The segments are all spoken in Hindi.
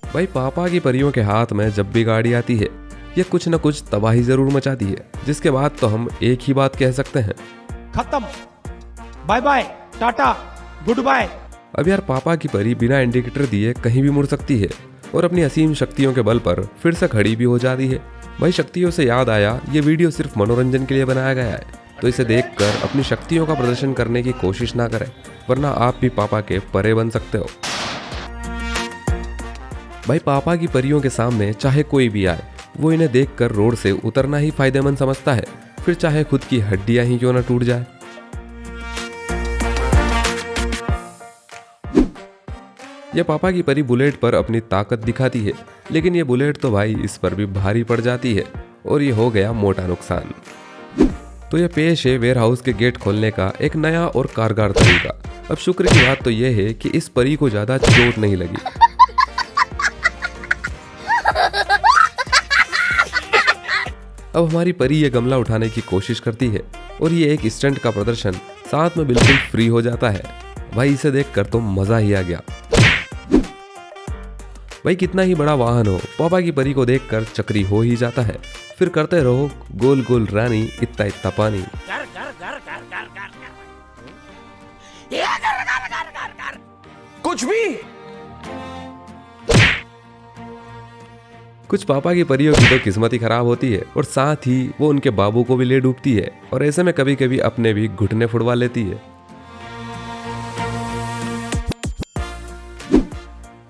भाई पापा की परियों के हाथ में जब भी गाड़ी आती है ये कुछ न कुछ तबाही जरूर मचाती है, जिसके बाद तो हम एक ही बात कह सकते हैं, खत्म, bye bye, tata, goodbye. अब यार पापा की परी बिना इंडिकेटर दिए कहीं भी मुड़ सकती है और अपनी असीम शक्तियों के बल पर फिर से खड़ी भी हो जाती है। भाई शक्तियों से याद आया, ये वीडियो सिर्फ मनोरंजन के लिए बनाया गया है, तो इसे देखकर अपनी शक्तियों का प्रदर्शन करने की कोशिश ना करें, वरना आप भी पापा के परे बन सकते हो। भाई पापा की परियों के सामने चाहे कोई भी आए, वो इन्हें देखकर रोड से उतरना ही फायदेमंद समझता है, फिर चाहे खुद की हड्डियां ही क्यों न टूट जाए। ये पापा की परी बुलेट पर अपनी ताकत दिखाती है, लेकिन ये बुलेट तो भाई इस पर भी भारी पड़ जाती है और ये हो गया मोटा नुकसान। तो ये पेश है वेयरहाउस के गेट खोलने का एक नया और कारगर तरीका। अब शुक्र की बात तो ये है कि इस परी को ज्यादा चोट नहीं लगी। अब हमारी परी ये गमला उठाने की कोशिश करती है और ये एक स्टंट का प्रदर्शन साथ में बिल्कुल फ्री हो जाता है। भाई इसे देखकर तो मजा ही आ गया। भाई कितना ही बड़ा वाहन हो, पापा की परी को देखकर चक्री हो ही जाता है। फिर करते रहो गोल गोल रानी, इतना इतना पानी। कुछ भी। कुछ पापा की परियों की तो किस्मत ही खराब होती है और साथ ही वो उनके बाबू को भी ले डूबती है और ऐसे में कभी कभी अपने भी घुटने फुड़वा लेती है।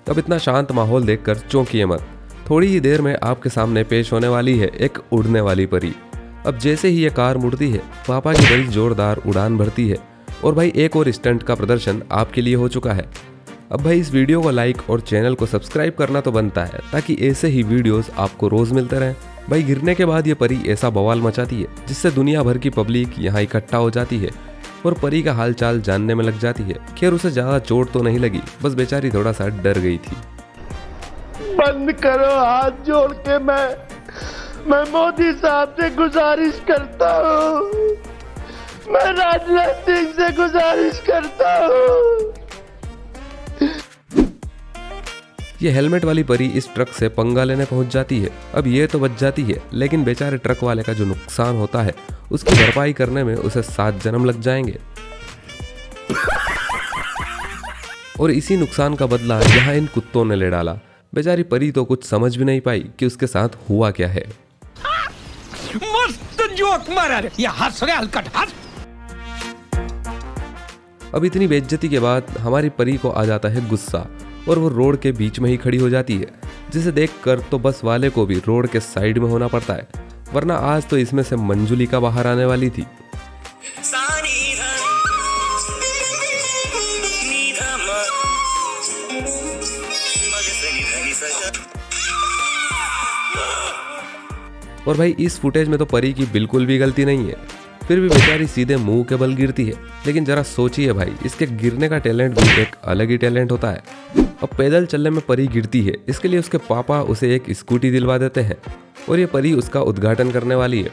अब इतना शांत माहौल देखकर चौंकिए मत, थोड़ी ही देर में आपके सामने पेश होने वाली है एक उड़ने वाली परी। अब जैसे ही ये कार मुड़ती है, पापा की परी जोरदार उड़ान भरती है और भाई एक और स्टंट का प्रदर्शन आपके लिए हो चुका है। अब भाई इस वीडियो को लाइक और चैनल को सब्सक्राइब करना तो बनता है, ताकि ऐसे ही वीडियोस आपको रोज मिलते रहें। भाई गिरने के बाद ये परी ऐसा बवाल मचाती है जिससे दुनिया भर की पब्लिक यहाँ इकट्ठा हो जाती है और परी का हालचाल जानने में लग जाती है। खैर उसे ज्यादा चोट तो नहीं लगी, बस बेचारी थोड़ा सा डर गई थी। बंद करो, हाथ जोड़ के मैं मोदी साहब से गुजारिश करता हूँ, मैं राजनाथ सिंह से गुजारिश करता हूँ। ये हेलमेट वाली परी इस ट्रक से पंगा लेने पहुंच जाती है। अब ये तो बच जाती है, लेकिन बेचारे ट्रक वाले का जो नुकसान होता है उसकी भरपाई करने में उसे 7 जन्म लग जाएंगे। और इसी नुकसान का बदला यहाँ इन कुत्तों ने ले डाला। बेचारी परी तो कुछ समझ भी नहीं पाई कि उसके साथ हुआ क्या है। मस्त जोक मारा रे, ये हंस रहे हलकट हंस। अब इतनी बेइज्जती के बाद हमारी परी को आ जाता है गुस्सा और वो रोड के बीच में ही खड़ी हो जाती है, जिसे देखकर तो बस वाले को भी रोड के साइड में होना पड़ता है, वरना आज तो इसमें से मंजुलिका बाहर आने वाली थी। और भाई इस फुटेज में तो परी की बिल्कुल भी गलती नहीं है, फिर भी बेचारी सीधे मुंह के बल गिरती है। लेकिन जरा सोचिए भाई, इसके गिरने का टैलेंट भी एक अलग ही टैलेंट होता है। अब पैदल चलने में परी गिरती है, इसके लिए उसके पापा उसे एक स्कूटी दिलवा देते हैं और ये परी उसका उद्घाटन करने वाली है।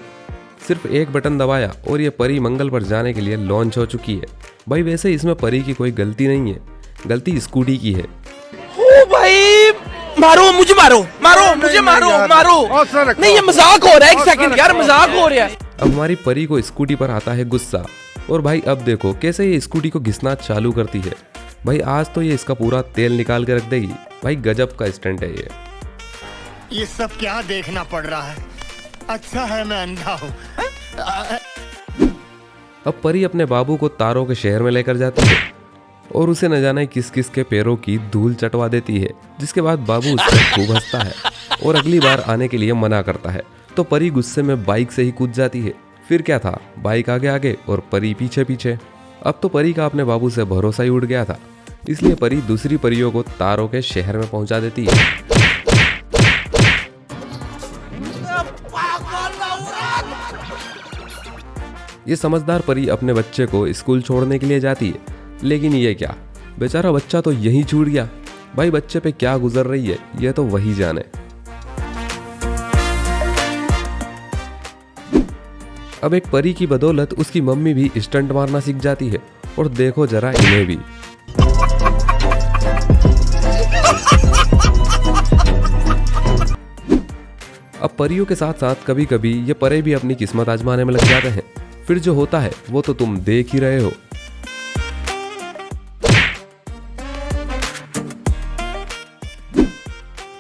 सिर्फ एक बटन दबाया और ये परी मंगल पर जाने के लिए लॉन्च हो चुकी है। भाई वैसे इसमें परी की कोई गलती नहीं है, गलती स्कूटी की है। ओ भाई मारो मुझे, मारो मुझे, मारो नहीं, ये मजाक हो रहा है। एक सेकंड यार, मजाक हो रहा है। अब हमारी परी को स्कूटी पर आता है गुस्सा और भाई अब देखो कैसे ये स्कूटी को घिसना चालू करती है। भाई आज तो ये इसका पूरा तेल निकाल के रख देगी। भाई गजब का स्टंट है ये सब क्या देखना पड़ रहा है? अच्छा है मैं अंधा हूँ। अब परी अपने बाबू को तारों के शहर में लेकर जाती है और उसे न जाने किस किस के पैरों की धूल चटवा देती है, जिसके बाद बाबू उस पर खूब हंसता है और अगली बार आने के लिए मना करता है। तो परी गुस्से में बाइक से ही कूद जाती है। फिर क्या था, बाइक आगे आगे और परी पीछे पीछे। अब तो परी का अपने बाबू से भरोसा ही उड़ गया था, इसलिए परी दूसरी परियों को तारों के शहर में पहुंचा देती है। ये समझदार परी अपने बच्चे को स्कूल छोड़ने के लिए जाती है, लेकिन ये क्या, बेचारा बच्चा तो यहीं छूट गया। भाई बच्चे पे क्या गुजर रही है ये तो वही जाने। अब एक परी की बदौलत उसकी मम्मी भी स्टंट मारना सीख जाती है और देखो जरा इन्हें भी। अब परियों के साथ साथ कभी कभी ये परे भी अपनी किस्मत आजमाने में लग जाते हैं। फिर जो होता है वो तो तुम देख ही रहे हो।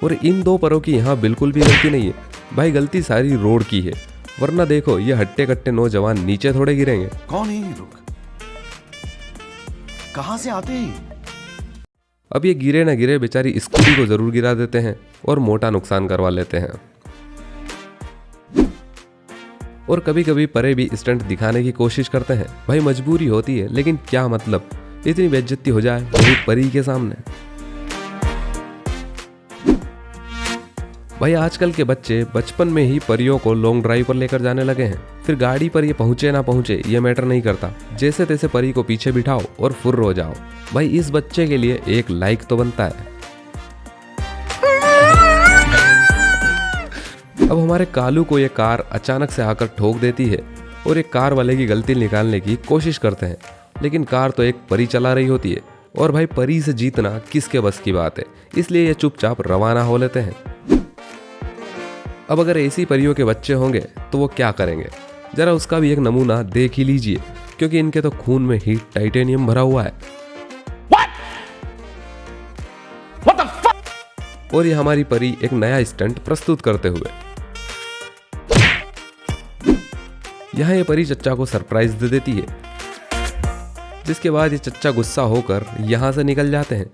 और इन दो परों की यहाँ बिल्कुल भी गलती नहीं है भाई, गलती सारी रोड की है। वरना देखो ये हट्टे कट्टे नौजवान नीचे थोड़े गिरेंगे। कौन है ये लोग? कहां से आते हैं? अब ये गिरे ना गिरे बेचारी स्कूटी को जरूर गिरा देते हैं और मोटा नुकसान करवा लेते हैं। और कभी कभी परे भी स्टंट दिखाने की कोशिश करते हैं भाई, मजबूरी होती है, लेकिन क्या मतलब इतनी बेइज्जती हो जाए वो भी परी के सामने। भाई आजकल के बच्चे बचपन में ही परियों को लॉन्ग ड्राइव पर लेकर जाने लगे हैं। फिर गाड़ी पर ये पहुंचे ना पहुंचे ये मैटर नहीं करता, जैसे तैसे परी को पीछे बिठाओ और फुर्र हो जाओ। भाई इस बच्चे के लिए एक लाइक तो बनता है। अब हमारे कालू को ये कार अचानक से आकर ठोक देती है और एक कार वाले की गलती निकालने की कोशिश करते हैं, लेकिन कार तो एक परी चला रही होती है और भाई परी से जीतना किसके बस की बात है, इसलिए ये चुपचाप रवाना हो लेते हैं। अब अगर ऐसी परियों के बच्चे होंगे तो वो क्या करेंगे, जरा उसका भी एक नमूना देख ही लीजिए, क्योंकि इनके तो खून में ही टाइटेनियम भरा हुआ है। What the fuck? और ये हमारी परी एक नया स्टंट प्रस्तुत करते हुए यहाँ ये परी चच्चा को सरप्राइज दे देती है, जिसके बाद ये चच्चा गुस्सा होकर यहाँ से निकल जाते हैं।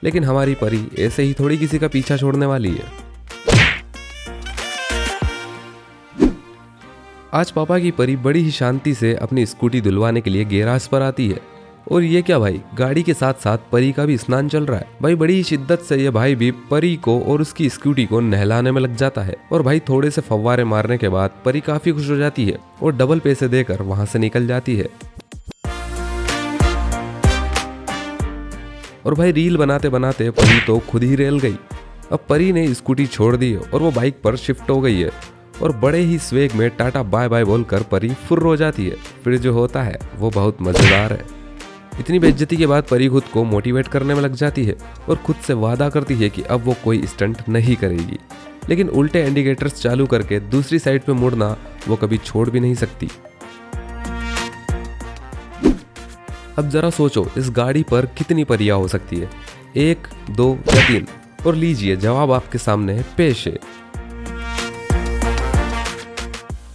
लेकिन हमारी परी ऐसे ही थोड़ी किसी का पीछा छोड़ने वाली है। आज पापा की परी बड़ी ही शांति से अपनी स्कूटी धुलवाने के लिए गैराज पर आती है। और ये क्या भाई, गाड़ी के साथ साथ परी का भी स्नान चल रहा है। भाई बड़ी ही शिद्दत से ये भाई भी परी को और उसकी स्कूटी को नहलाने में लग जाता है। और भाई थोड़े से फव्वारे मारने के बाद परी काफी खुश हो जाती है और डबल पैसे देकर वहां से निकल जाती है। और भाई रील बनाते बनाते परी तो खुद ही रेल गई। अब परी ने स्कूटी छोड़ दी और वो बाइक पर शिफ्ट हो गई है और बड़े ही स्वेग में टाटा बाय बाय बोलकर परी फुर्र हो जाती है। फिर जो होता है वो बहुत मजेदार है। इतनी बेइज्जती के बाद परी खुद को मोटिवेट करने में लग जाती है और खुद से वादा करती है कि अब वो कोई स्टंट नहीं करेगी, लेकिन उल्टे इंडिकेटर्स चालू करके दूसरी साइड पे मुड़ना वो कभी छोड़ भी नहीं सकती। अब जरा सोचो इस गाड़ी पर कितनी परियां हो सकती है, 1, 2 या 3, और लीजिए जवाब आपके सामने पेश है।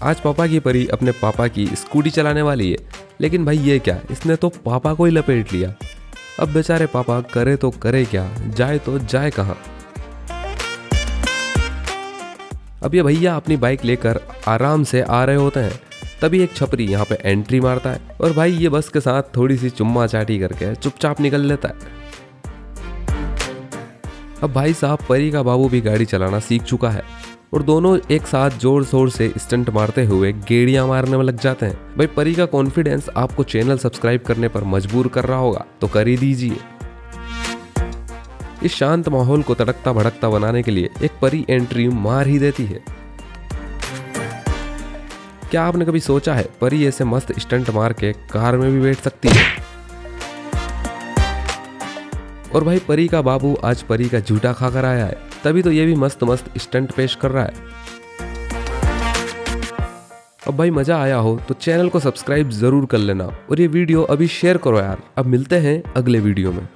आज पापा की परी अपने पापा की स्कूटी चलाने वाली है, लेकिन भाई ये क्या, इसने तो पापा को ही लपेट लिया। अब बेचारे पापा करे तो करे क्या, जाए तो जाए कहाँ। अब ये भैया अपनी बाइक लेकर आराम से आ रहे होते हैं, तभी एक छपरी यहाँ पे एंट्री मारता है और भाई ये बस के साथ थोड़ी सी चुम्मा चाटी करके चुपचाप निकल लेता है। अब भाई साहब परी का बाबू भी गाड़ी चलाना सीख चुका है और दोनों एक साथ जोर शोर से स्टंट मारते हुए गेड़ियां मारने में लग जाते हैं। भाई परी का कॉन्फिडेंस आपको चैनल सब्सक्राइब करने पर मजबूर कर रहा होगा, तो कर ही दीजिए। इस शांत माहौल को तड़कता भड़कता बनाने के लिए एक परी एंट्री मार ही देती है। क्या आपने कभी सोचा है परी ऐसे मस्त स्टंट मार के कार में भी बैठ सकती है? और भाई परी का बाबू आज परी का झूठा खाकर आया है, तभी तो ये भी मस्त मस्त स्टंट पेश कर रहा है। अब भाई मजा आया हो तो चैनल को सब्सक्राइब जरूर कर लेना और ये वीडियो अभी शेयर करो यार। अब मिलते हैं अगले वीडियो में।